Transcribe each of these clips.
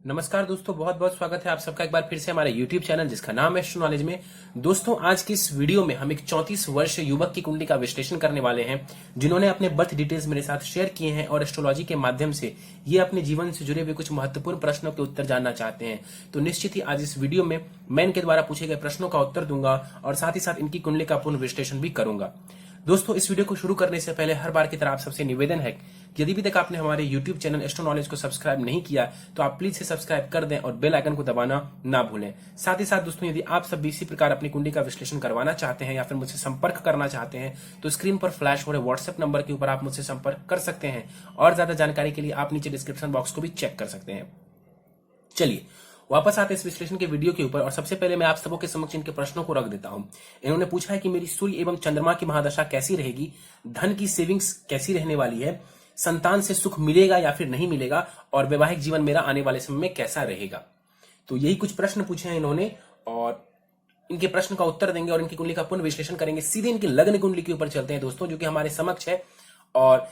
नमस्कार दोस्तों, बहुत बहुत स्वागत है आप सबका एक बार फिर से हमारे YouTube चैनल जिसका नाम है एस्ट्रो नॉलेज में। दोस्तों, आज की इस वीडियो में हम एक 34 वर्ष युवक की कुंडली का विश्लेषण करने वाले हैं, जिन्होंने अपने बर्थ डिटेल्स मेरे साथ शेयर किए हैं और एस्ट्रोलॉजी के माध्यम से ये अपने जीवन से जुड़े हुए कुछ महत्वपूर्ण प्रश्नों के उत्तर जानना चाहते हैं। तो निश्चित ही आज इस वीडियो में मैं इनके द्वारा पूछे गए प्रश्नों का उत्तर दूंगा और साथ ही साथ इनकी कुंडली का पूर्ण विश्लेषण भी करूंगा। दोस्तों, इस वीडियो को शुरू करने से पहले हर बार की तरह आप सबसे निवेदन है कि यदि भी तक आपने हमारे YouTube चैनल एस्ट्रो नॉलेज को सब्सक्राइब नहीं किया तो आप प्लीज से सब्सक्राइब कर दें और बेल आइकन को दबाना ना भूलें। साथ ही साथ दोस्तों, यदि आप सब भी इसी प्रकार अपनी कुंडली का विश्लेषण करवाना चाहते हैं या फिर मुझसे संपर्क करना चाहते हैं तो स्क्रीन पर फ्लैश हो रहे व्हाट्सएप नंबर के ऊपर आप मुझसे संपर्क कर सकते हैं और ज्यादा जानकारी के लिए आप नीचे डिस्क्रिप्शन बॉक्स को भी चेक कर सकते हैं। चलिए वापस आते हैं इस विश्लेषण के वीडियो के ऊपर और सबसे पहले मैं आप सबों के समक्ष इनके प्रश्नों को रख देता हूं। इन्होंने पूछा है कि मेरी सूर्य एवं चंद्रमा की महादशा कैसी रहेगी, धन की सेविंग्स कैसी रहने वाली है, संतान से सुख मिलेगा या फिर नहीं मिलेगा और वैवाहिक जीवन मेरा आने वाले समय में कैसा रहेगा। तो यही कुछ प्रश्न पूछे हैं इन्होंने और इनके प्रश्न का उत्तर देंगे और इनकी कुंडली का पूर्ण विश्लेषण करेंगे। सीधे इनकी लग्न कुंडली के ऊपर चलते हैं दोस्तों, जो कि हमारे समक्ष है। और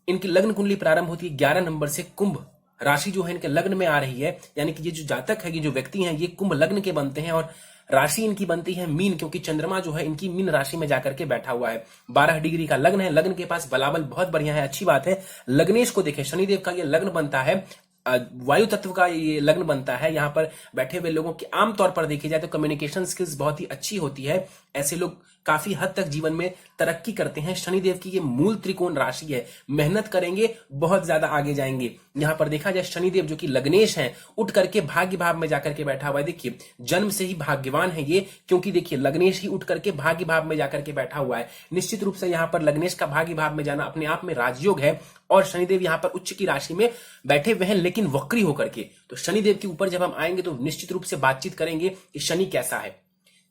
इनकी लग्न कुंडली प्रारंभ होती है 11 नंबर से। कुंभ राशि जो है इनके लग्न में आ रही है, यानी कि ये जो जातक है, ये जो व्यक्ति हैं, ये कुंभ लग्न के बनते हैं और राशि इनकी बनती है मीन, क्योंकि चंद्रमा जो है इनकी मीन राशि में जाकर के बैठा हुआ है। 12 डिग्री का लग्न है, लग्न के पास बलाबल बहुत बढ़िया है, अच्छी बात है। लग्नेश को देखें, शनिदेव का ये लग्न बनता है, वायु तत्व का ये लग्न बनता है। यहाँ पर बैठे हुए लोगों की आमतौर पर देखी जाए तो कम्युनिकेशन स्किल्स बहुत ही अच्छी होती है। ऐसे लोग काफी हद तक जीवन में तरक्की करते हैं। शनिदेव की ये मूल त्रिकोण राशि है, मेहनत करेंगे बहुत ज्यादा आगे जाएंगे। यहाँ पर देखा जाए शनिदेव जो कि लग्नेश है, उठ करके भाग्य भाव में जाकर के बैठा हुआ है। देखिए जन्म से ही भाग्यवान है ये, क्योंकि देखिए लग्नेश ही उठ करके भाग्य भाव में जाकर के बैठा हुआ है। निश्चित रूप से यहाँ पर लग्नेश का भाग्य भाव में जाना अपने आप में राजयोग है और शनिदेव यहाँ पर उच्च की राशि में बैठे हुए हैं, लेकिन वक्री होकर के। तो शनिदेव के ऊपर जब हम आएंगे तो निश्चित रूप से बातचीत करेंगे कि शनि कैसा है।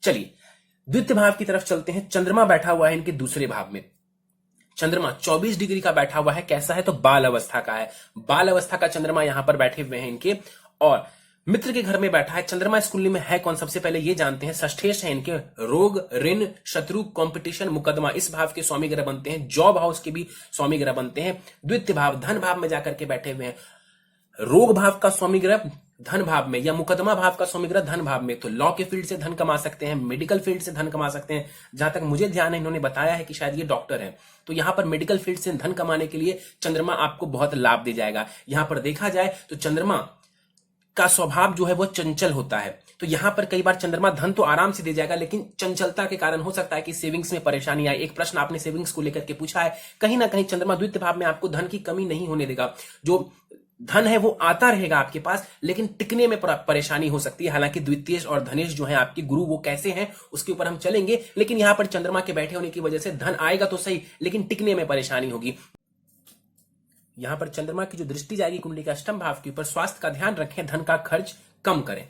चलिए द्वितीय भाव की तरफ चलते हैं। चंद्रमा बैठा हुआ है इनके दूसरे भाव में। चंद्रमा 24 डिग्री का बैठा हुआ है, कैसा है तो बाल अवस्था का है। बाल अवस्था का चंद्रमा यहां पर बैठे हुए हैं इनके और मित्र के घर में बैठा है। चंद्रमा इस कुंडली में है कौन, सबसे पहले ये जानते हैं। षष्ठेश है इनके, रोग, ऋण, शत्रु, कंपटीशन, मुकदमा, इस भाव के स्वामी ग्रह बनते हैं। जॉब हाउस के भी स्वामी ग्रह बनते हैं। द्वितीय भाव धन भाव में जाकर के बैठे हुए हैं। रोग भाव का स्वामी ग्रह धन भाव में या मुकदमा भाव का स्वामी ग्रह धन भाव में, तो लॉ के फील्ड से धन कमा सकते हैं, मेडिकल फील्ड से धन कमा सकते हैं। जहां तक मुझे ध्यान है इन्होंने बताया है कि शायद ये डॉक्टर है, तो यहां पर मेडिकल फील्ड से धन कमाने के लिए चंद्रमा आपको बहुत लाभ दे जाएगा। यहां पर देखा जाए तो चंद्रमा का स्वभाव जो है वो चंचल होता है, तो यहां पर कई बार चंद्रमा धन तो आराम से दे जाएगा, लेकिन चंचलता के कारण हो सकता है कि सेविंग्स में परेशानी आए। एक प्रश्न आपने सेविंग्स को लेकर के पूछा है, कहीं ना कहीं चंद्रमा द्वितीय भाव में आपको धन की कमी नहीं होने देगा। जो धन है वो आता रहेगा आपके पास, लेकिन टिकने में परेशानी हो सकती है। हालांकि द्वितीय और धनेश जो है आपके गुरु, वो कैसे हैं उसके ऊपर हम चलेंगे, लेकिन यहां पर चंद्रमा के बैठे होने की वजह से धन आएगा तो सही, लेकिन टिकने में परेशानी होगी। यहां पर चंद्रमा की जो दृष्टि जाएगी कुंडली के अष्टम भाव के ऊपर, स्वास्थ्य का ध्यान रखें, धन का खर्च कम करें।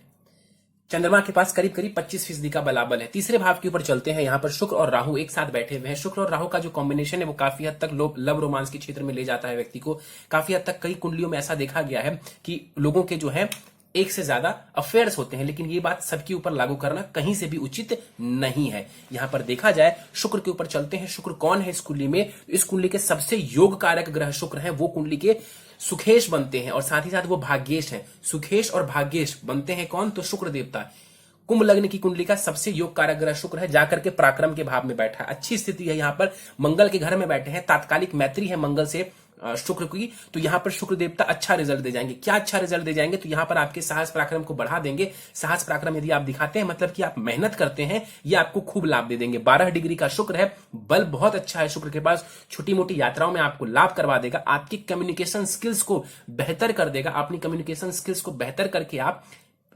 चंद्रमा के पास करीब करीब 25% का बलाबल है। तीसरे भाव के ऊपर चलते हैं। यहां पर शुक्र और राहु एक साथ बैठे हुए हैं। शुक्र और राहु का जो कॉम्बिनेशन है वो काफी हद तक लव रोमांस के क्षेत्र में ले जाता है व्यक्ति को। काफी हद तक कई कुंडलियों में ऐसा देखा गया है कि लोगों के जो है एक से ज्यादा अफेयर्स होते हैं, लेकिन ये बात सबके ऊपर लागू करना कहीं से भी उचित नहीं है। यहां पर देखा जाए शुक्र के ऊपर चलते हैं। शुक्र कौन है इस कुंडली में? इस कुंडली के सबसे योग कारक ग्रह शुक्र है, वो कुंडली के सुखेश बनते हैं और साथ ही साथ वो भाग्येश है। सुखेश और भाग्येश बनते हैं कौन, तो शुक्र देवता। कुंभ लग्न की कुंडली का सबसे योग कारक ग्रह शुक्र है, जाकर के पराक्रम के भाव में बैठा है। अच्छी स्थिति है, यहाँ पर मंगल के घर में बैठे हैं, तात्कालिक मैत्री है मंगल से शुक्र की, तो यहां पर शुक्र देवता अच्छा रिजल्ट दे जाएंगे। क्या अच्छा रिजल्ट दे जाएंगे, तो यहां पर आपके साहस पराक्रम को बढ़ा देंगे। साहस पराक्रम यदि आप दिखाते हैं, मतलब कि आप मेहनत करते हैं, ये आपको खूब लाभ दे देंगे। 12 डिग्री का शुक्र है, बल बहुत अच्छा है शुक्र के पास, छोटी मोटी यात्राओं में आपको लाभ करवा देगा। आपकी कम्युनिकेशन स्किल्स को बेहतर कर देगा। अपनी कम्युनिकेशन स्किल्स को बेहतर करके आप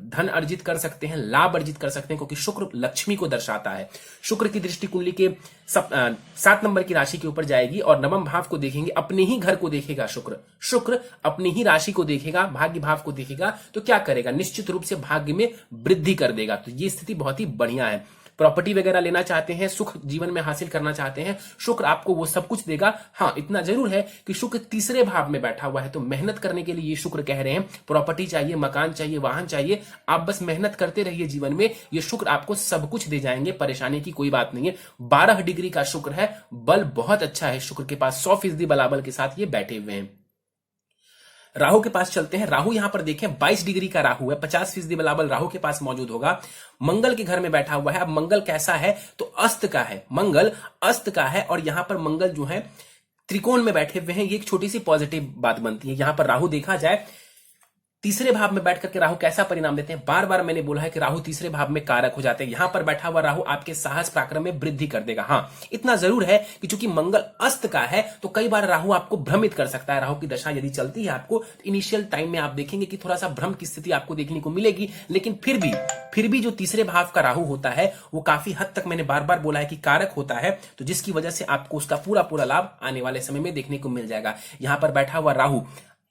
धन अर्जित कर सकते हैं, लाभ अर्जित कर सकते हैं, क्योंकि शुक्र लक्ष्मी को दर्शाता है। शुक्र की दृष्टि कुंडली के 7 नंबर की राशि के ऊपर जाएगी और नवम भाव को देखेंगे, अपने ही घर को देखेगा शुक्र। शुक्र अपनी ही राशि को देखेगा, भाग्य भाव को देखेगा, तो क्या करेगा, निश्चित रूप से भाग्य में वृद्धि कर देगा। तो ये स्थिति बहुत ही बढ़िया है। प्रॉपर्टी वगैरह लेना चाहते हैं, सुख जीवन में हासिल करना चाहते हैं, शुक्र आपको वो सब कुछ देगा। हाँ, इतना जरूर है कि शुक्र तीसरे भाव में बैठा हुआ है, तो मेहनत करने के लिए ये शुक्र कह रहे हैं। प्रॉपर्टी चाहिए, मकान चाहिए, वाहन चाहिए, आप बस मेहनत करते रहिए जीवन में, ये शुक्र आपको सब कुछ दे जाएंगे, परेशानी की कोई बात नहीं है। 12 डिग्री का शुक्र है, बल बहुत अच्छा है शुक्र के पास, 100% बलाबल के साथ ये बैठे हुए हैं। राहु के पास चलते हैं। राहु यहां पर देखें 22 डिग्री का राहु है, 50% बलाबल राहु के पास मौजूद होगा। मंगल के घर में बैठा हुआ है। अब मंगल कैसा है तो अस्त का है, मंगल अस्त का है और यहां पर मंगल जो है त्रिकोण में बैठे हुए हैं। ये एक छोटी सी पॉजिटिव बात बनती है। यहां पर राहु देखा जाए तीसरे भाव में बैठ करके राहु कैसा परिणाम देते हैं, बार बार मैंने बोला है कि राहु तीसरे भाव में कारक हो जाते हैं। यहां पर बैठा हुआ राहु आपके साहस पराक्रम में वृद्धि कर देगा। हां, इतना जरूर है कि चूंकि मंगल अस्त का है तो कई बार राहु आपको भ्रमित कर सकता है। राहु की दशा यदि चलती है आपको तो इनिशियल टाइम में आप देखेंगे कि थोड़ा सा भ्रम की स्थिति आपको देखने को मिलेगी, लेकिन फिर भी जो तीसरे भाव का राहु होता है वो काफी हद तक मैंने बार बार बोला है कि कारक होता है, तो जिसकी वजह से आपको उसका पूरा लाभ आने वाले समय में देखने को मिल जाएगा। यहां पर बैठा हुआ राहु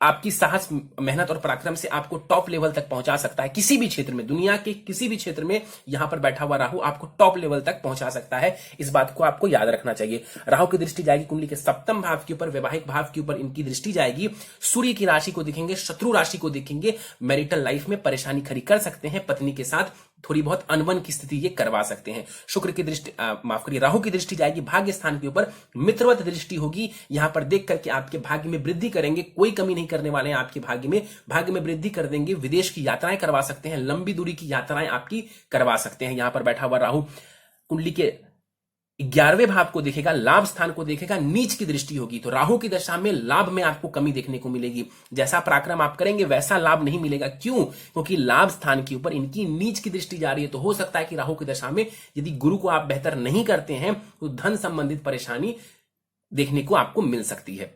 आपकी साहस, मेहनत और पराक्रम से आपको टॉप लेवल तक पहुंचा सकता है। किसी भी क्षेत्र में, दुनिया के किसी भी क्षेत्र में यहां पर बैठा हुआ राहु आपको टॉप लेवल तक पहुंचा सकता है। इस बात को आपको याद रखना चाहिए। राहु की दृष्टि जाएगी कुंडली के सप्तम भाव के ऊपर, वैवाहिक भाव के ऊपर इनकी दृष्टि जाएगी। सूर्य की राशि को देखेंगे, शत्रु राशि को देखेंगे। मैरिटल लाइफ में परेशानी खड़ी कर सकते हैं, पत्नी के साथ थोड़ी बहुत अनबन की स्थिति ये करवा सकते हैं। शुक्र की दृष्टि माफ करिए, राहु की दृष्टि जाएगी भाग्य स्थान के ऊपर, मित्रवत दृष्टि होगी। यहां पर देख करके आपके भाग्य में वृद्धि करेंगे, कोई कमी नहीं करने वाले हैं आपके भाग्य में वृद्धि कर देंगे। विदेश की यात्राएं करवा सकते हैं, लंबी दूरी की यात्राएं आपकी करवा सकते हैं। यहां पर बैठा हुआ राहु कुंडली के 11वें भाव को देखेगा, लाभ स्थान को देखेगा, नीच की दृष्टि होगी। तो राहु की दशा में लाभ में आपको कमी देखने को मिलेगी। जैसा पराक्रम आप करेंगे वैसा लाभ नहीं मिलेगा। क्यों? क्योंकि लाभ स्थान के ऊपर इनकी नीच की दृष्टि जा रही है। तो हो सकता है कि राहु की दशा में यदि गुरु को आप बेहतर नहीं करते हैं तो धन संबंधित परेशानी देखने को आपको मिल सकती है।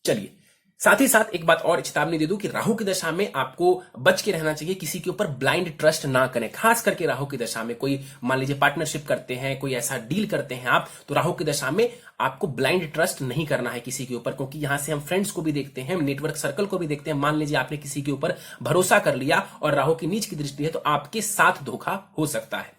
चलिए, साथ ही साथ एक बात और चेतावनी दे दूं कि राहु की दशा में आपको बच के रहना चाहिए, किसी के ऊपर ब्लाइंड ट्रस्ट ना करें। खास करके राहु की दशा में कोई मान लीजिए पार्टनरशिप करते हैं, कोई ऐसा डील करते हैं आप, तो राहु की दशा में आपको ब्लाइंड ट्रस्ट नहीं करना है किसी के ऊपर, क्योंकि यहां से हम फ्रेंड्स को भी देखते हैं, नेटवर्क सर्कल को भी देखते हैं। मान लीजिए आपने किसी के ऊपर भरोसा कर लिया और राहु की नीच की दृष्टि है तो आपके साथ धोखा हो सकता है।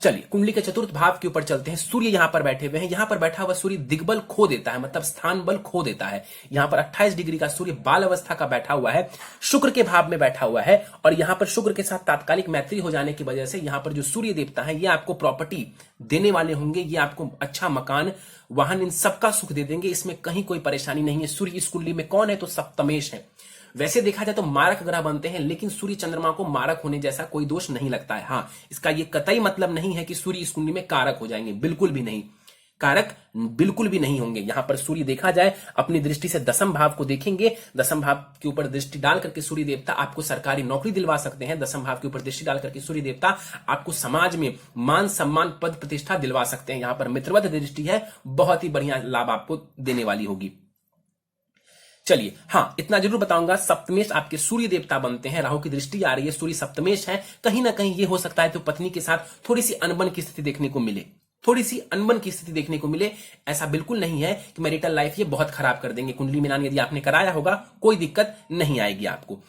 चलिए, कुंडली के चतुर्थ भाव के ऊपर चलते हैं। सूर्य यहां पर बैठे हुए हैं। यहां पर बैठा हुआ सूर्य दिग्बल खो देता है, मतलब स्थान बल खो देता है। यहां पर 28 डिग्री का सूर्य बाल अवस्था का बैठा हुआ है, शुक्र के भाव में बैठा हुआ है और यहां पर शुक्र के साथ तात्कालिक मैत्री हो जाने की वजह से यहां पर जो सूर्य देवता है ये आपको प्रॉपर्टी देने वाले होंगे। ये आपको अच्छा मकान, वाहन, इन सबका सुख दे देंगे। इसमें कहीं कोई परेशानी नहीं है। सूर्य इस कुंडली में कौन है तो सप्तमेश है। वैसे देखा जाए तो मारक ग्रह बनते हैं, लेकिन सूर्य चंद्रमा को मारक होने जैसा कोई दोष नहीं लगता है। हाँ, इसका ये कतई मतलब नहीं है कि सूर्य इस कुंडली में कारक हो जाएंगे, बिल्कुल भी नहीं, कारक बिल्कुल भी नहीं होंगे। यहां पर सूर्य देखा जाए अपनी दृष्टि से दसम भाव को देखेंगे, दसम भाव के ऊपर दृष्टि डाल करके सूर्य देवता आपको सरकारी नौकरी दिलवा सकते हैं। दसम भाव के ऊपर दृष्टि डाल करके सूर्य देवता आपको समाज में मान सम्मान, पद प्रतिष्ठा दिलवा सकते हैं। यहां पर मित्रवत दृष्टि है, बहुत ही बढ़िया लाभ आपको देने वाली होगी। चलिए, हां, इतना जरूर बताऊंगा, सप्तमेश आपके सूर्य देवता बनते हैं। राहु की दृष्टि आ रही है, सूर्य सप्तमेश है। कहीं ना कहीं ये हो सकता है तो पत्नी के साथ थोड़ी सी अनबन की स्थिति देखने को मिले, थोड़ी सी अनबन की स्थिति देखने को मिले। ऐसा बिल्कुल नहीं है कि मैरिटल लाइफ ये बहुत खराब कर देंगे। कुंडली मिलान यदि आपने कराया होगा कोई दिक्कत नहीं आएगी आपको।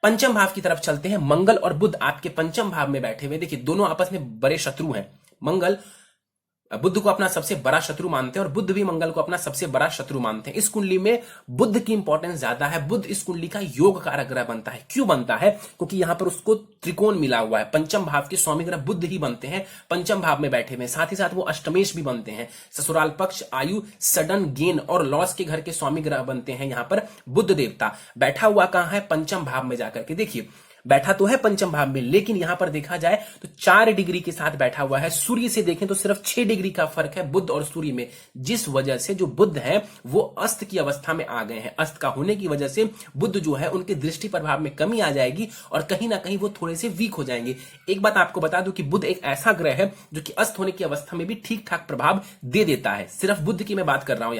पंचम भाव की तरफ चलते हैं। मंगल और बुध आपके पंचम भाव में बैठे हुए। देखिए, दोनों आपस में बड़े शत्रु हैं। मंगल बुद्ध को अपना सबसे बड़ा शत्रु मानते हैं और बुद्ध भी मंगल को अपना सबसे बड़ा शत्रु मानते हैं। इस कुंडली में बुद्ध की इंपॉर्टेंस ज्यादा है। बुद्ध इस कुंडली का योग कारक ग्रह बनता है। क्यों बनता है? क्योंकि यहां पर उसको त्रिकोण मिला हुआ है। पंचम भाव के स्वामी ग्रह बुद्ध ही बनते हैं, पंचम भाव में बैठे हुए। साथ ही साथ वो अष्टमेश भी बनते हैं। ससुराल पक्ष, आयु, सडन गेन और लॉस के घर के स्वामी ग्रह बनते हैं। यहां पर बुद्ध देवता बैठा हुआ कहां है? पंचम भाव में जाकर के। देखिए, बैठा तो है पंचम भाव में, लेकिन यहां पर देखा जाए तो 4 डिग्री के साथ बैठा हुआ है। सूर्य से देखें तो सिर्फ 6 डिग्री का फर्क है बुध और सूर्य में, जिस वजह से जो बुध है वो अस्त की अवस्था में आ गए हैं। अस्त का होने की वजह से बुध जो है उनके दृष्टि प्रभाव में कमी आ जाएगी और कहीं ना कहीं वो थोड़े से वीक हो जाएंगे। एक बात आपको बता दूं कि बुध एक ऐसा ग्रह है जो कि अस्त होने की अवस्था में भी ठीक ठाक प्रभाव दे देता है। सिर्फ बुध की मैं बात कर रहा हूं।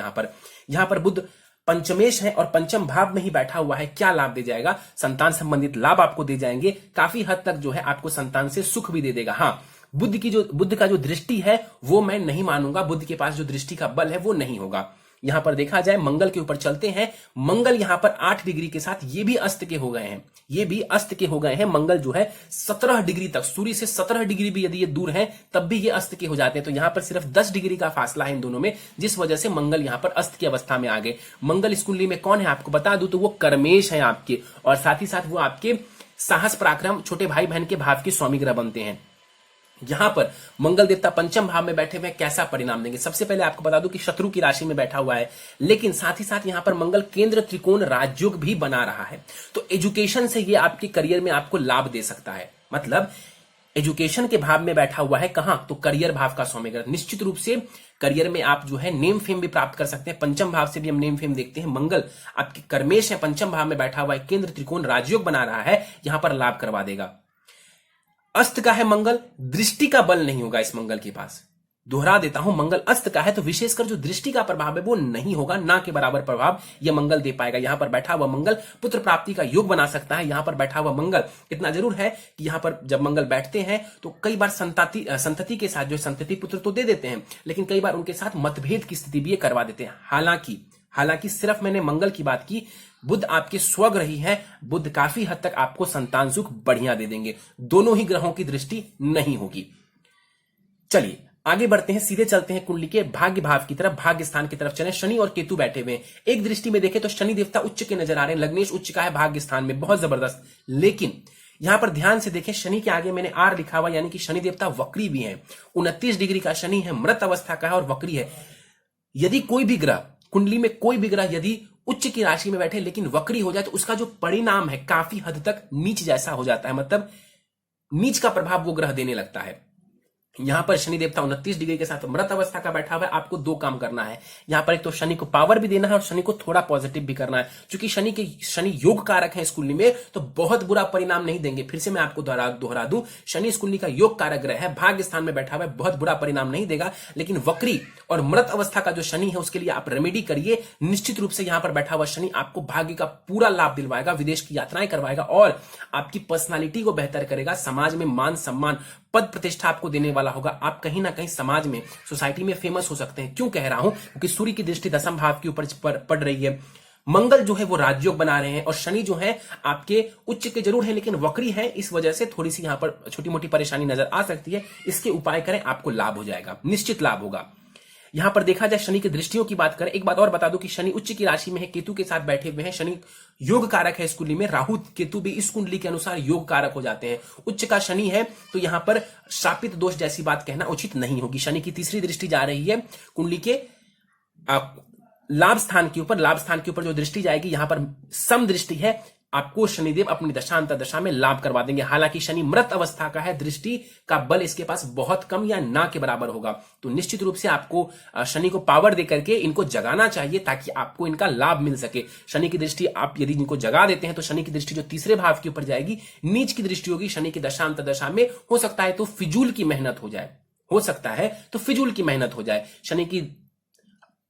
यहां पर बुध पंचमेश है और पंचम भाव में ही बैठा हुआ है। क्या लाभ दे जाएगा? संतान संबंधित लाभ आपको दे जाएंगे। काफी हद तक जो है आपको संतान से सुख भी दे देगा। हाँ, बुध का जो दृष्टि है वो मैं नहीं मानूंगा। बुध के पास जो दृष्टि का बल है वो नहीं होगा। यहां पर देखा जाए मंगल के ऊपर चलते हैं। मंगल यहां पर 8 डिग्री के साथ ये भी अस्त के हो गए हैं। ये भी अस्त के हो गए हैं। मंगल जो है 17 डिग्री तक, सूर्य से 17 डिग्री भी यदि ये दूर है तब भी ये अस्त के हो जाते हैं। तो यहां पर सिर्फ 10 डिग्री का फासला है इन दोनों में, जिस वजह से मंगल यहां पर अस्त की अवस्था में आ गए। मंगल इस कुंडली में कौन है आपको बता दूं तो वो कर्मेश है आपके, और साथ ही साथ वो आपके साहस पराक्रम, छोटे भाई बहन के भाव के स्वामी ग्रह बनते हैं। यहां पर मंगल देवता पंचम भाव में बैठे हुए कैसा परिणाम देंगे? सबसे पहले आपको बता दूं कि शत्रु की राशि में बैठा हुआ है, लेकिन साथ ही साथ यहां पर मंगल केंद्र त्रिकोण राजयोग भी बना रहा है। तो एजुकेशन से ये आपके करियर में आपको लाभ दे सकता है। मतलब एजुकेशन के भाव में बैठा हुआ है कहां? तो करियर भाव का स्वामी ग्रह। निश्चित रूप से करियर में आप जो है नेम फेम भी प्राप्त कर सकते हैं। पंचम भाव से भी हम नेम फेम देखते हैं। मंगल आपके कर्मेश है, पंचम भाव में बैठा हुआ है, केंद्र त्रिकोण राजयोग बना रहा है, यहां पर लाभ करवा देगा। अस्त का है मंगल, दृष्टि का बल नहीं होगा इस मंगल के पास। दोहरा देता हूं, मंगल अस्त का है तो विशेषकर जो दृष्टि का प्रभाव है वो नहीं होगा, ना के बराबर प्रभाव यह मंगल दे पाएगा। यहां पर बैठा हुआ मंगल पुत्र प्राप्ति का योग बना सकता है। यहां पर बैठा हुआ मंगल, इतना जरूर है कि यहां पर जब मंगल बैठते हैं तो कई बार संतति के साथ जो संतति पुत्र तो दे देते हैं, लेकिन कई बार उनके साथ मतभेद की स्थिति भी ये करवा देते हैं। हालांकि सिर्फ मैंने मंगल की बात की, बुध आपके स्वग्रही हैं, बुध काफी हद तक आपको संतान सुख बढ़िया दे देंगे। दोनों ही ग्रहों की दृष्टि नहीं होगी। चलिए आगे बढ़ते हैं, सीधे चलते हैं कुंडली के भाग्य भाव की तरफ, भाग्य स्थान की तरफ चले। शनि और केतु बैठे हुए हैं। एक दृष्टि में देखें तो शनि देवता उच्च के नजर आ रहे हैं, लग्नेश उच्च का है भाग्य स्थान में, बहुत जबरदस्त। लेकिन यहां पर ध्यान से देखें, शनि के आगे मैंने आर लिखा हुआ, यानी कि शनि देवता वक्री भी है। 29 डिग्री का शनि है, मृत अवस्था का है और वक्री है। यदि कोई भी ग्रह कुंडली में, कोई भी ग्रह यदि उच्च की राशि में बैठे लेकिन वक्री हो जाए तो उसका जो परिणाम है काफी हद तक नीच जैसा हो जाता है। मतलब नीच का प्रभाव वो ग्रह देने लगता है। यहां पर शनि देवता 29 डिग्री के साथ मृत अवस्था का बैठा हुआ है। आपको दो काम करना है यहां पर, एक तो शनि को पावर भी देना है और शनि को थोड़ा पॉजिटिव भी करना है। क्योंकि शनि योग कारक है इस कुंडली में, तो बहुत बुरा परिणाम नहीं देंगे। फिर से मैं आपको दोहरा दूं, शनि इस कुंडली का योग कारक ग्रह है, भाग्य स्थान में बैठा हुआ है, बहुत बुरा परिणाम नहीं देगा। लेकिन वक्री और मृत अवस्था का जो शनि है उसके लिए आप रेमेडी करिए। निश्चित रूप से यहां पर बैठा हुआ शनि आपको भाग्य का पूरा लाभ दिलवाएगा, विदेश की यात्राएं करवाएगा और आपकी पर्सनालिटी को बेहतर करेगा। समाज में मान सम्मान, पद प्रतिष्ठा आपको देने वाला होगा। आप कहीं ना कहीं समाज में, सोसाइटी में फेमस हो सकते हैं। क्यों कह रहा हूं? क्योंकि सूर्य की दृष्टि दशम भाव के ऊपर पड़ रही है, मंगल जो है वो राजयोग बना रहे हैं और शनि जो है आपके उच्च के जरूर है लेकिन वक्री है। इस वजह से थोड़ी सी यहां पर छोटी मोटी परेशानी नजर आ सकती है। इसके उपाय करें, आपको लाभ हो जाएगा, निश्चित लाभ होगा। यहां पर देखा जाए शनि की दृष्टियों की बात करें, एक बात और बता दूं कि शनि उच्च की राशि में है, केतु के साथ बैठे हुए हैं। शनि योग कारक है इस कुंडली में, राहु केतु भी इस कुंडली के अनुसार योग कारक हो जाते हैं। उच्च का शनि है तो यहां पर शापित दोष जैसी बात कहना उचित नहीं होगी। शनि की तीसरी दृष्टि जा रही है कुंडली के लाभ स्थान के ऊपर जो दृष्टि जाएगी, यहां पर सम दृष्टि है। आपको शनिदेव अपनी दशांतर दशा में लाभ करवा देंगे। हालांकि शनि मृत अवस्था का है, दृष्टि का बल इसके पास बहुत कम या ना के बराबर होगा। तो निश्चित रूप से आपको शनि को पावर देकर के इनको जगाना चाहिए ताकि आपको इनका लाभ मिल सके। शनि की दृष्टि आप यदि इनको जगा देते हैं तो शनि की दृष्टि जो तीसरे भाव के ऊपर जाएगी, नीच की दृष्टि होगी शनि की दशांतर दशा में। हो सकता है तो फिजूल की मेहनत हो जाए, शनि की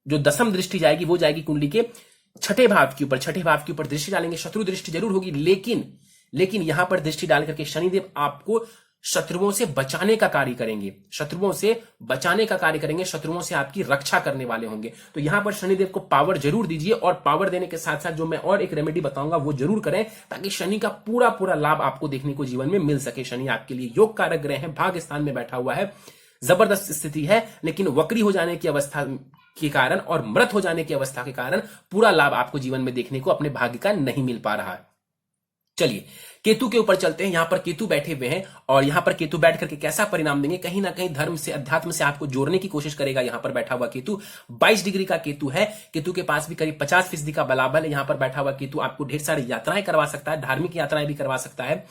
जो दसम दृष्टि जाएगी वो जाएगी कुंडली के छठे भाव के ऊपर दृष्टि डालेंगे। शत्रु दृष्टि जरूर होगी, लेकिन यहां पर दृष्टि डाल करके शनिदेव आपको शत्रुओं से बचाने का कार्य करेंगे, शत्रुओं से आपकी रक्षा करने वाले होंगे। तो यहां पर शनिदेव को पावर जरूर दीजिए और पावर देने के साथ साथ जो मैं और एक रेमेडी बताऊंगा वो जरूर करें ताकि शनि का पूरा लाभ आपको देखने को जीवन में मिल सके। शनि आपके लिए योग कारक ग्रह है, भाग्य स्थान में बैठा हुआ है, जबरदस्त स्थिति है, लेकिन वक्री हो जाने की अवस्था के कारण और मृत हो जाने की अवस्था के कारण पूरा लाभ आपको जीवन में देखने को अपने भाग्य का नहीं मिल पा रहा है। चलिए केतु के ऊपर चलते हैं। यहां पर केतु बैठे हुए हैं और यहां पर केतु बैठ करके कैसा परिणाम देंगे? कहीं ना कहीं धर्म से, अध्यात्म से आपको जोड़ने की कोशिश करेगा। यहां पर बैठा हुआ केतु 22 डिग्री का केतु है, केतु के पास भी करीब 50% का बलाबल है। यहां पर बैठा हुआ केतु आपको ढेर सारी यात्राएं करवा सकता है, धार्मिक यात्राएं भी करवा सकता है।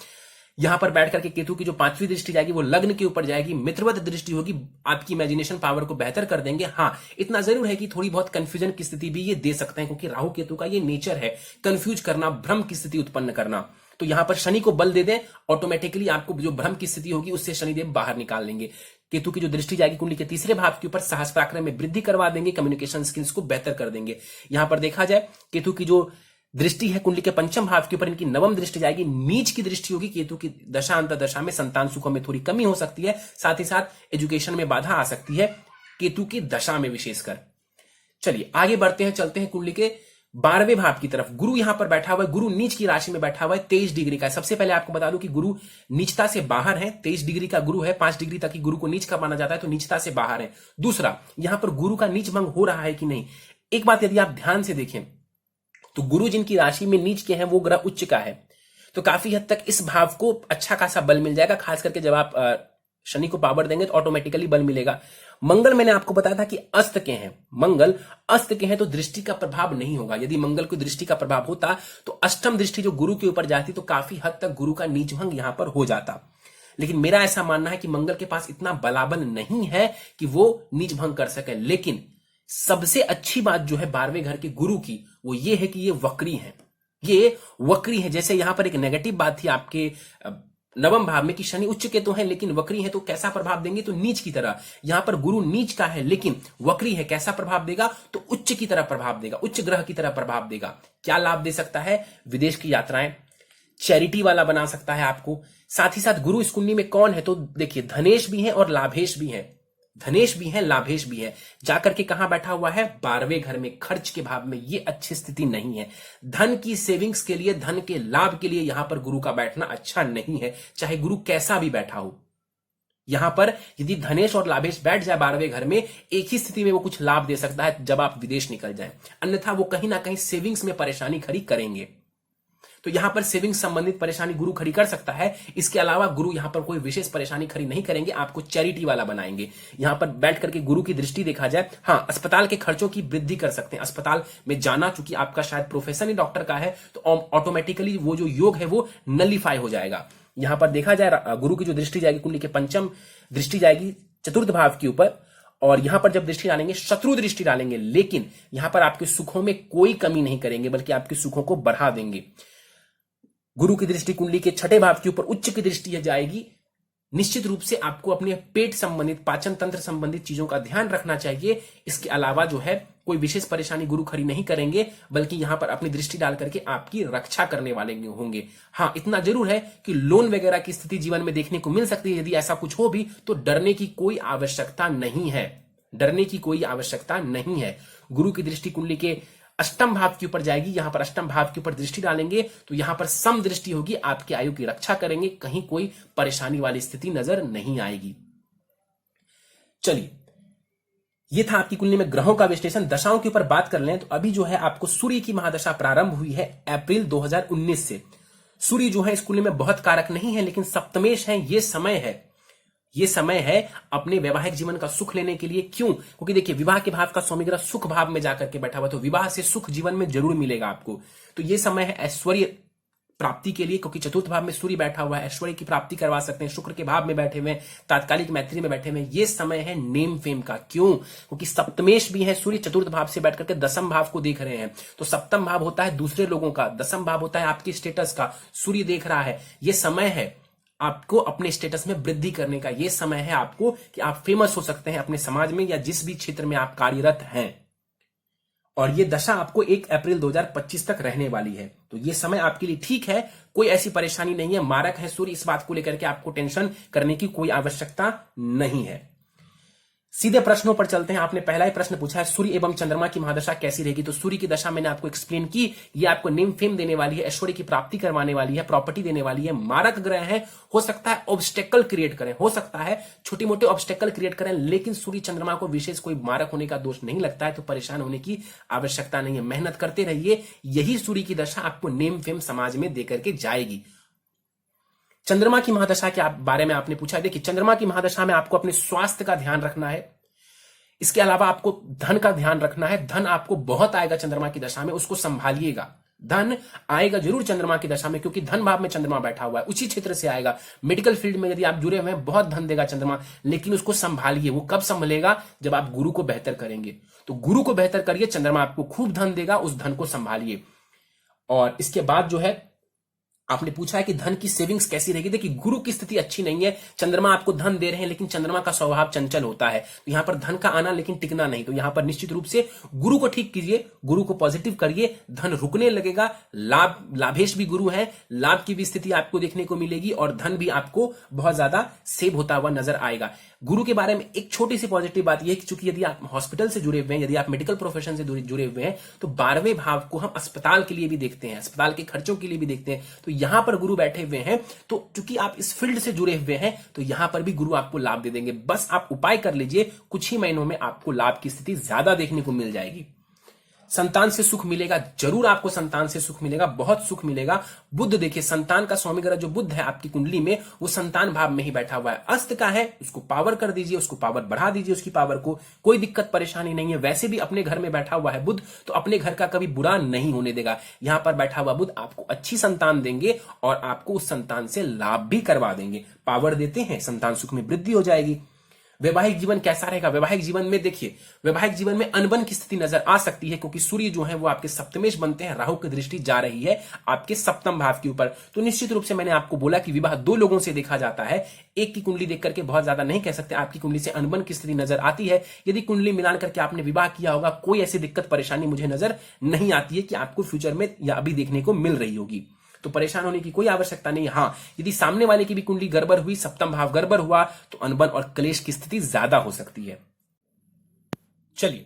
यहां पर बैठ करके केतु की जो पांचवी दृष्टि जाएगी वो लग्न के ऊपर जाएगी, मित्रवत दृष्टि होगी, आपकी इमेजिनेशन पावर को बेहतर कर देंगे। हाँ, इतना जरूर है कि थोड़ी बहुत कंफ्यूजन की स्थिति भी ये दे सकते हैं क्योंकि राहु केतु का ये नेचर है, कंफ्यूज करना, भ्रम की स्थिति उत्पन्न करना। तो यहां पर शनि को बल दे दें, ऑटोमेटिकली आपको जो भ्रम की स्थिति होगी उससे शनिदेव बाहर निकाल लेंगे। केतु की जो दृष्टि जाएगी कुंडली के तीसरे भाव के ऊपर, साहस पराक्रम में वृद्धि करवा देंगे, कम्युनिकेशन स्किल्स को बेहतर कर देंगे। यहां पर देखा जाए केतु की जो दृष्टि है कुंडली के पंचम भाव के ऊपर, इनकी नवम दृष्टि जाएगी, नीच की दृष्टि होगी। केतु की दशा अंतर दशा में संतान सुखों में थोड़ी कमी हो सकती है, साथ ही साथ एजुकेशन में बाधा आ सकती है केतु की दशा में विशेषकर। चलिए आगे बढ़ते हैं, चलते हैं कुंडली के 12वें भाव की तरफ। गुरु यहां पर बैठा हुआ है, गुरु नीच की राशि में बैठा हुआ है, 23 डिग्री का है। सबसे पहले आपको बता दूं कि गुरु नीचता से बाहर है, 23 डिग्री का गुरु है, 5 डिग्री तक ही गुरु को नीच का माना जाता है, तो नीचता से बाहर है। दूसरा, यहां पर गुरु का नीच भंग हो रहा है कि नहीं, एक बात यदि आप ध्यान से देखें तो गुरु जिनकी राशि में नीच के हैं वो ग्रह उच्च का है, तो काफी हद तक इस भाव को अच्छा खासा बल मिल जाएगा। खास करके जब आप शनि को पावर देंगे तो ऑटोमेटिकली बल मिलेगा। मंगल मैंने आपको बताया था कि अस्त के हैं, मंगल अस्त के हैं तो दृष्टि का प्रभाव नहीं होगा। यदि मंगल को दृष्टि का प्रभाव होता तो अष्टम दृष्टि जो गुरु के ऊपर जाती तो काफी हद तक गुरु का नीचभंग यहां पर हो जाता। लेकिन मेरा ऐसा मानना है कि मंगल के पास इतना बलाबल नहीं है कि वो नीचभंग कर सके। लेकिन सबसे अच्छी बात जो है 12वें घर के गुरु की वो ये है कि ये वक्री है, ये वक्री है। जैसे यहां पर एक नेगेटिव बात थी आपके नवम भाव में कि शनि उच्च के तो हैं लेकिन वक्री है, तो कैसा प्रभाव देंगे, तो नीच की तरह। यहां पर गुरु नीच का है लेकिन वक्री है, कैसा प्रभाव देगा, तो उच्च की तरह प्रभाव देगा, उच्च ग्रह की तरह प्रभाव देगा। क्या लाभ दे सकता है, विदेश की यात्राएं, चैरिटी वाला बना सकता है आपको। साथ ही साथ गुरु इस कुंडली में कौन है, तो देखिए धनेश भी है और लाभेश भी है, धनेश भी है लाभेश भी है। जाकर के कहां बैठा हुआ है, 12वें घर में, खर्च के भाव में। ये अच्छी स्थिति नहीं है। धन की सेविंग्स के लिए, धन के लाभ के लिए यहां पर गुरु का बैठना अच्छा नहीं है, चाहे गुरु कैसा भी बैठा हो। यहां पर यदि धनेश और लाभेश बैठ जाए 12वें घर में, एक ही स्थिति में वो कुछ लाभ दे सकता है जब आप विदेश निकल जाएं, अन्यथा वो कहीं ना कहीं सेविंग्स में परेशानी खड़ी करेंगे। तो यहां पर सेविंग संबंधित परेशानी गुरु खड़ी कर सकता है। इसके अलावा गुरु यहां पर कोई विशेष परेशानी खड़ी नहीं करेंगे, आपको चैरिटी वाला बनाएंगे। यहां पर बैठ करके गुरु की दृष्टि देखा जाए, हाँ अस्पताल के खर्चों की वृद्धि कर सकते हैं। अस्पताल में जाना, चूंकि आपका शायद प्रोफेशन ही डॉक्टर का है, तो ऑटोमेटिकली वो जो योग है वो नलिफाई हो जाएगा। यहां पर देखा जाए गुरु की जो दृष्टि जाएगी कुंडली के पंचम दृष्टि जाएगी चतुर्थ भाव के ऊपर, और यहां पर जब दृष्टि डालेंगे शत्रु दृष्टि डालेंगे, लेकिन यहां पर आपके सुखों में कोई कमी नहीं करेंगे बल्कि आपके सुखों को बढ़ा देंगे। गुरु की दृष्टि कुंडली के छठे भाव के ऊपर उच्च की दृष्टि जाएगी। निश्चित रूप से आपको अपने पेट संबंधित, पाचन तंत्र संबंधित चीजों का ध्यान रखना चाहिए। इसके अलावा जो है कोई विशेष परेशानी गुरु खड़ी नहीं करेंगे, बल्कि यहां पर अपनी दृष्टि डाल करके आपकी रक्षा करने वाले होंगे। हाँ इतना जरूर है कि लोन वगैरह की स्थिति जीवन में देखने को मिल सकती है। यदि ऐसा कुछ हो भी तो डरने की कोई आवश्यकता नहीं है, डरने की कोई आवश्यकता नहीं है। गुरु की दृष्टि कुंडली के अष्टम भाव के ऊपर जाएगी। यहां पर अष्टम भाव के ऊपर दृष्टि डालेंगे तो यहां पर सम दृष्टि होगी, आपकी आयु की रक्षा करेंगे, कहीं कोई परेशानी वाली स्थिति नजर नहीं आएगी। चलिए, यह था आपकी कुंडली में ग्रहों का विश्लेषण। दशाओं के ऊपर बात कर लें तो अभी जो है आपको सूर्य की महादशा प्रारंभ हुई है अप्रैल 2019 से। सूर्य जो है इस कुंडली में बहुत कारक नहीं है, लेकिन सप्तमेश है। ये समय है अपने वैवाहिक जीवन का सुख लेने के लिए। क्यों? क्योंकि देखिए विवाह के भाव का स्वामी ग्रह सुख भाव में जाकर के बैठा हुआ, तो विवाह से सुख जीवन में जरूर मिलेगा आपको। तो ये समय है ऐश्वर्य प्राप्ति के लिए, क्योंकि चतुर्थ भाव में सूर्य बैठा हुआ है, ऐश्वर्य की प्राप्ति करवा सकते हैं। शुक्र के भाव में बैठे हुए, तात्कालिक मैत्री में बैठे हुए, ये समय है नेम फेम का। क्यों? क्योंकि सप्तमेश भी है, सूर्य चतुर्थ भाव से बैठ करके दसम भाव को देख रहे हैं। तो सप्तम भाव होता है दूसरे लोगों का, दसम भाव होता है आपकी स्टेटस का। सूर्य देख रहा है, ये समय है आपको अपने स्टेटस में वृद्धि करने का। यह समय है आपको कि आप फेमस हो सकते हैं अपने समाज में या जिस भी क्षेत्र में आप कार्यरत हैं। और यह दशा आपको 1 अप्रैल 2025 तक रहने वाली है। तो यह समय आपके लिए ठीक है, कोई ऐसी परेशानी नहीं है। मारक है सूर्य, इस बात को लेकर के आपको टेंशन करने की कोई आवश्यकता नहीं है। सीधे प्रश्नों पर चलते हैं। आपने पहला ही प्रश्न पूछा है सूर्य एवं चंद्रमा की महादशा कैसी रहेगी। तो सूर्य की दशा मैंने आपको एक्सप्लेन की, ये आपको नेम फेम देने वाली है, ऐश्वर्य की प्राप्ति करवाने वाली है, प्रॉपर्टी देने वाली है। मारक ग्रह है, हो सकता है ऑब्स्टेकल क्रिएट करें, हो सकता है छोटी मोटे ऑब्स्टेकल क्रिएट करें, लेकिन सूर्य चंद्रमा को विशेष कोई मारक होने का दोष नहीं लगता है, तो परेशान होने की आवश्यकता नहीं है। मेहनत करते रहिए, यही सूर्य की दशा आपको नेम फेम समाज में देकर के जाएगी। चंद्रमा की महादशा के बारे में आपने पूछा। देखिए चंद्रमा की महादशा में आपको अपने स्वास्थ्य का ध्यान रखना है, इसके अलावा आपको धन का ध्यान रखना है। धन आपको बहुत आएगा चंद्रमा की दशा में, उसको संभालिएगा। धन आएगा जरूर चंद्रमा की दशा में, क्योंकि धन भाव में चंद्रमा बैठा हुआ है, उसी क्षेत्र से आएगा। मेडिकल फील्ड में यदि आप जुड़े हुए हैं, बहुत धन देगा चंद्रमा, लेकिन उसको संभालिए। वो कब संभलेगा? जब आप गुरु को बेहतर करेंगे। तो गुरु को बेहतर करिए, चंद्रमा आपको खूब धन देगा, उस धन को संभालिए। और इसके बाद जो है आपने पूछा है कि धन की सेविंग्स कैसी रहेगी। देखिए गुरु की स्थिति अच्छी नहीं है, चंद्रमा आपको धन दे रहे हैं, लेकिन चंद्रमा का स्वभाव चंचल होता है, तो यहां पर धन का आना लेकिन टिकना नहीं। तो यहां पर निश्चित रूप से गुरु को ठीक कीजिए, गुरु को पॉजिटिव करिए, धन रुकने लगेगा। लाभेश भी गुरु है, लाभ की भी स्थिति आपको देखने को मिलेगी और धन भी आपको बहुत ज्यादा सेव होता हुआ नजर आएगा। गुरु के बारे में एक छोटी सी पॉजिटिव बात यह है कि चूंकि यदि आप हॉस्पिटल से जुड़े हुए हैं, यदि आप मेडिकल प्रोफेशन से जुड़े हुए हैं, तो 12वें भाव को हम अस्पताल के लिए भी देखते हैं, अस्पताल के खर्चों के लिए भी देखते हैं। तो यहां पर गुरु बैठे हुए हैं, तो चूंकि आप इस फील्ड से जुड़े हुए हैं, तो यहां पर भी गुरु आपको लाभ दे देंगे। बस आप उपाय कर लीजिए, कुछ ही महीनों में आपको लाभ की स्थिति ज्यादा देखने को मिल जाएगी। संतान से सुख मिलेगा, जरूर आपको संतान से सुख मिलेगा, बहुत सुख मिलेगा। बुध देखिए, संतान का स्वामी ग्रह जो बुध है आपकी कुंडली में, वो संतान भाव में ही बैठा हुआ है। अस्त का है, उसको पावर कर दीजिए, उसको पावर बढ़ा दीजिए, उसकी पावर को, कोई दिक्कत परेशानी नहीं है। वैसे भी अपने घर में बैठा हुआ है बुध, तो अपने घर का कभी बुरा नहीं होने देगा। यहां पर बैठा हुआ बुध आपको अच्छी संतान देंगे और आपको उस संतान से लाभ भी करवा देंगे। पावर देते हैं, संतान सुख में वृद्धि हो जाएगी। वैवाहिक जीवन कैसा रहेगा? वैवाहिक जीवन में देखिए, वैवाहिक जीवन में अनबन की स्थिति नजर आ सकती है, क्योंकि सूर्य जो है वो आपके सप्तमेश बनते हैं, राहु की दृष्टि जा रही है आपके सप्तम भाव के ऊपर। तो निश्चित रूप से मैंने आपको बोला कि विवाह दो लोगों से देखा जाता है, एक की कुंडली देख करके बहुत ज्यादा नहीं कह सकते। आपकी कुंडली से अनबन की स्थिति नजर आती है। यदि कुंडली मिलान करके आपने विवाह किया होगा, कोई ऐसी दिक्कत परेशानी मुझे नजर नहीं आती है कि आपको फ्यूचर में या अभी देखने को मिल रही होगी, तो परेशान होने की कोई आवश्यकता नहीं है। हाँ, यदि सामने वाले की भी कुंडली गड़बड़ हुई, सप्तम भाव गड़बड़ हुआ, तो अनबन और क्लेश की स्थिति ज्यादा हो सकती है। चलिए,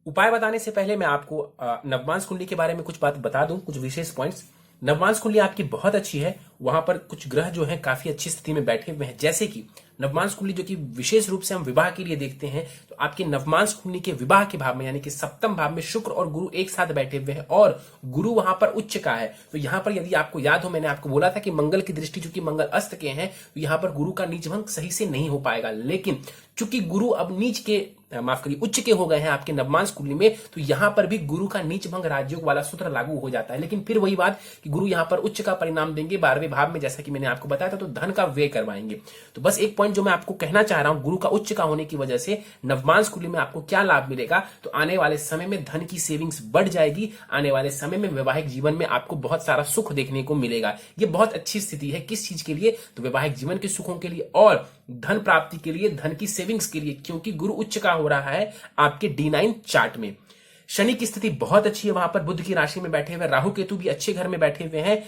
उपाय बताने से पहले मैं आपको नवमांस कुंडली के बारे में कुछ बात बता दूं, कुछ विशेष पॉइंट्स। नवमांस कुंडली आपकी बहुत अच्छी है, वहां पर कुछ ग्रह जो है काफी अच्छी स्थिति में बैठे हुए हैं। जैसे कि नवमांस कुंडली जो कि विशेष रूप से हम विवाह के लिए देखते हैं, तो आपके नवमांस कुंडली के विवाह के भाव में यानी कि सप्तम भाव में शुक्र और गुरु एक साथ बैठे हुए हैं और गुरु वहां पर उच्च का है। तो यहां पर यदि आपको याद हो, मैंने आपको बोला था कि मंगल की दृष्टि, चूंकि मंगल अस्त के हैं, तो यहां पर गुरु का नीच भंग सही से नहीं हो पाएगा। लेकिन चूंकि गुरु अब नीच के, माफ करिए, उच्च के हो गए हैं आपके नवमांस कुंडली में, तो यहां पर भी गुरु का नीच भंग राजयोग वाला सूत्र लागू हो जाता है। लेकिन फिर वही बात कि गुरु यहां पर उच्च का परिणाम देंगे 12वें भाव में, जैसा कि मैंने आपको बताया था, तो धन का व्यय करवाएंगे। तो बस एक पॉइंट जो मैं आपको कहना चाह रहा हूं, गुरु का उच्च का होने की वजह से नवमांस कुंडली में आपको क्या लाभ मिलेगा, तो आने वाले समय में धन की सेविंग्स बढ़ जाएगी। आने वाले समय में वैवाहिक जीवन में आपको बहुत सारा सुख देखने को मिलेगा। ये बहुत अच्छी स्थिति है। किस चीज के लिए? तो वैवाहिक जीवन के सुखों के लिए और धन प्राप्ति के लिए, धन की सेविंग्स के लिए, क्योंकि गुरु उच्च का हो रहा है आपके D9 चार्ट में। शनि की स्थिति बहुत अच्छी है, वहां पर बुध की राशि में बैठे हुए, राहु केतु भी अच्छे घर में बैठे हुए हैं।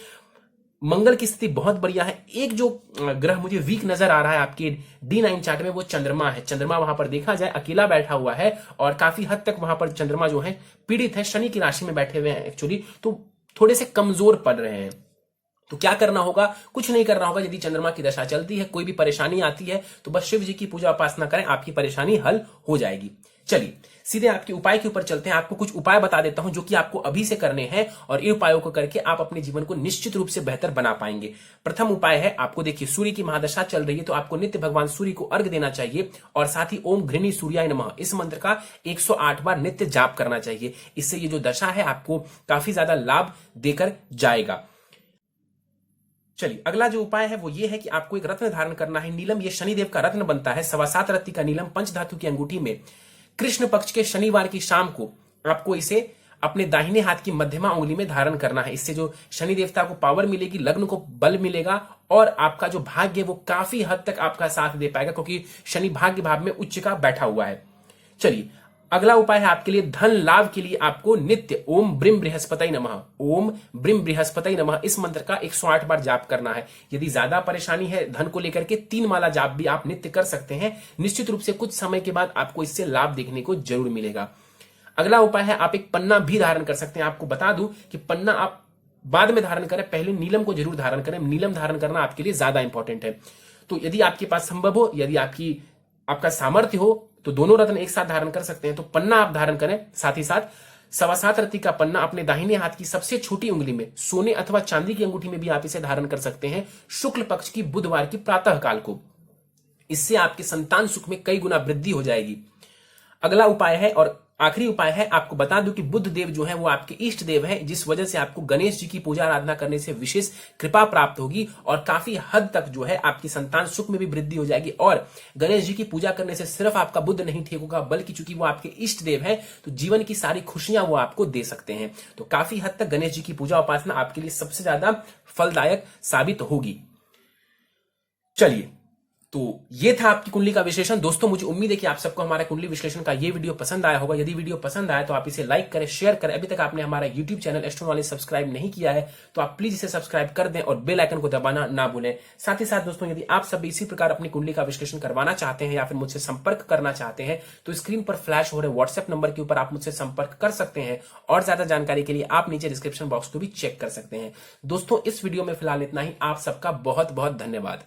मंगल की स्थिति बहुत बढ़िया है। एक जो ग्रह मुझे वीक नजर आ रहा है आपके D9 चार्ट में, वो चंद्रमा है। चंद्रमा वहां पर देखा जाए अकेला बैठा हुआ है और काफी हद तक वहां पर चंद्रमा जो है पीड़ित है, शनि की राशि में बैठे हुए हैं एक्चुअली, तो थोड़े से कमजोर पड़ रहे हैं। तो क्या करना होगा? कुछ नहीं करना होगा। यदि चंद्रमा की दशा चलती है, कोई भी परेशानी आती है, तो बस शिव जी की पूजा उपासना करें, आपकी परेशानी हल हो जाएगी। चलिए सीधे आपके उपाय के ऊपर चलते हैं। आपको कुछ उपाय बता देता हूं जो कि आपको अभी से करने हैं और इन उपायों को करके आप अपने जीवन को निश्चित रूप से बेहतर बना पाएंगे। प्रथम उपाय है, आपको देखिए सूर्य की महादशा चल रही है, तो आपको नित्य भगवान सूर्य को अर्घ देना चाहिए और साथ ही ओम घृणी सूर्याय नमः इस मंत्र का 108 बार नित्य जाप करना चाहिए। इससे ये जो दशा है आपको काफी ज्यादा लाभ देकर जाएगा। चलिए अगला जो उपाय है वो ये है कि आपको एक रत्न धारण करना है। नीलम ये शनिदेव का रत्न बनता है। 7.25 रत्ती का नीलम पंचधातु की अंगूठी में कृष्ण पक्ष के शनिवार की शाम को आपको इसे अपने दाहिने हाथ की मध्यमा उंगली में धारण करना है। इससे जो शनि देवता को पावर मिलेगी, लग्न को बल मिलेगा और आपका जो भाग्य है वो काफी हद तक आपका साथ दे पाएगा, क्योंकि शनि भाग्य भाव में उच्च का बैठा हुआ है। चलिए अगला उपाय है आपके लिए धन लाभ के लिए आपको नित्य ओम ब्रीम बृहस्पति नमः, ओम ब्रीम बृहस्पति नमः इस मंत्र का 108 बार जाप करना है। यदि ज्यादा परेशानी है धन को लेकर के 3 माला जाप भी आप नित्य कर सकते हैं। निश्चित रूप से कुछ समय के बाद आपको इससे लाभ देखने को जरूर मिलेगा। अगला उपाय है, आप एक पन्ना भी धारण कर सकते हैं। आपको बता दूं कि पन्ना आप बाद में धारण करें, पहले नीलम को जरूर धारण करें। नीलम धारण करना आपके लिए ज्यादा इंपॉर्टेंट है। तो यदि आपके पास संभव हो, यदि आपका सामर्थ्य हो, तो दोनों रत्न एक साथ धारण कर सकते हैं। तो पन्ना आप धारण करें। साथ ही साथ 7.25 रत्ती का पन्ना अपने दाहिने हाथ की सबसे छोटी उंगली में, सोने अथवा चांदी की अंगूठी में भी आप इसे धारण कर सकते हैं शुक्ल पक्ष की बुधवार की प्रातः काल को। इससे आपके संतान सुख में कई गुना वृद्धि हो जाएगी। अगला उपाय है और आखिरी उपाय है, आपको बता दूं कि बुध देव जो है वो आपके इष्ट देव है, जिस वजह से आपको गणेश जी की पूजा आराधना करने से विशेष कृपा प्राप्त होगी और काफी हद तक जो है आपकी संतान सुख में भी वृद्धि हो जाएगी। और गणेश जी की पूजा करने से सिर्फ आपका बुध नहीं ठीक होगा, बल्कि चूंकि वो आपके इष्ट देव है तो जीवन की सारी खुशियां वो आपको दे सकते हैं। तो काफी हद तक गणेश जी की पूजा उपासना आपके लिए सबसे ज्यादा फलदायक साबित होगी। चलिए, तो ये था आपकी कुंडली का विश्लेषण। दोस्तों मुझे उम्मीद है कि आप सबको हमारा कुंडली विश्लेषण का ये वीडियो पसंद आया होगा। यदि वीडियो पसंद आया तो आप इसे लाइक करें, शेयर करें। अभी तक आपने हमारा YouTube channel astro knowledge subscribe नहीं किया है तो आप प्लीज इसे सब्सक्राइब कर दें और बेल आइकन को दबाना ना भूलें। साथ ही साथ दोस्तों, यदि आप सब इसी प्रकार अपनी कुंडली का विश्लेषण करवाना चाहते हैं या फिर मुझसे संपर्क करना चाहते हैं तो स्क्रीन पर फ्लैश हो रहे व्हाट्सएप नंबर के ऊपर आप मुझसे संपर्क कर सकते हैं और ज्यादा जानकारी के लिए आप नीचे डिस्क्रिप्शन बॉक्स को भी चेक कर सकते हैं। दोस्तों इस वीडियो में फिलहाल इतना ही। आप सबका बहुत बहुत धन्यवाद।